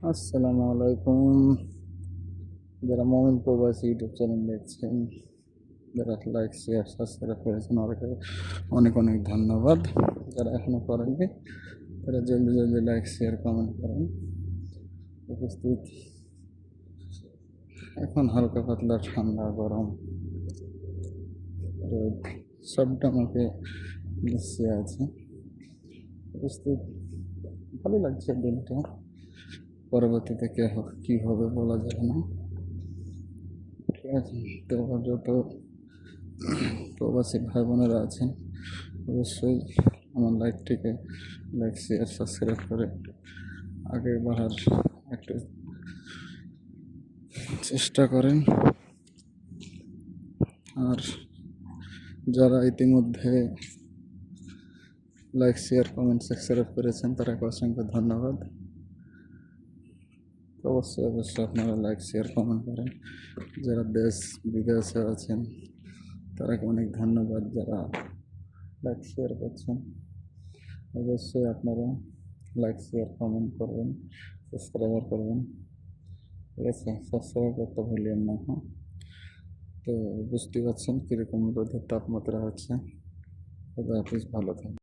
আসসালামু আলাইকুম। যারা মমিন প্রবাসী ইউটিউব চ্যানেল দেখছেন, যারা লাইক শেয়ার সাবস্ক্রাইব করেছেন, অনেক অনেক অনেক ধন্যবাদ। যারা এখনও করেননি তারা জলদি জলদি লাইক শেয়ার কমেন্ট করেন। উপস্থিত এখন হালকা পাতলা ঠান্ডা গরম রোদ সবটা আমাকে মিশিয়ে আছে। উপস্থিত ভালো লাগছে দিনটা। পরবর্তীতে কী হবে বলা যায় না, ঠিক আছে। তো যত প্রবাসী ভাই বোনেরা আছেন অবশ্যই আমার লাইভটিকে লাইক শেয়ার সাবস্ক্রাইব করে আগে বাড়ার একটু চেষ্টা করেন। আর যারা ইতিমধ্যে লাইক শেয়ার কমেন্ট সাবস্ক্রাইব করেছেন তারাকে অসংখ্য ধন্যবাদ। অবশ্যই অবশ্যই আপনারা লাইক শেয়ার কমেন্ট করেন। যারা দেশ বিদেশে আছেন তারাকে অনেক ধন্যবাদ। যারা লাইক শেয়ার করছেন অবশ্যই আপনারা লাইক শেয়ার কমেন্ট করবেন, সাবস্ক্রাইবার করবেন, ঠিক আছে। সাবস্ক্রাইব করতে ভুলিয়েন না, হ্যাঁ। তো বুঝতে পারছেন কীরকম রোদের তাপমাত্রা হচ্ছে। খোদা হাফিজ, ভালো থাকবেন।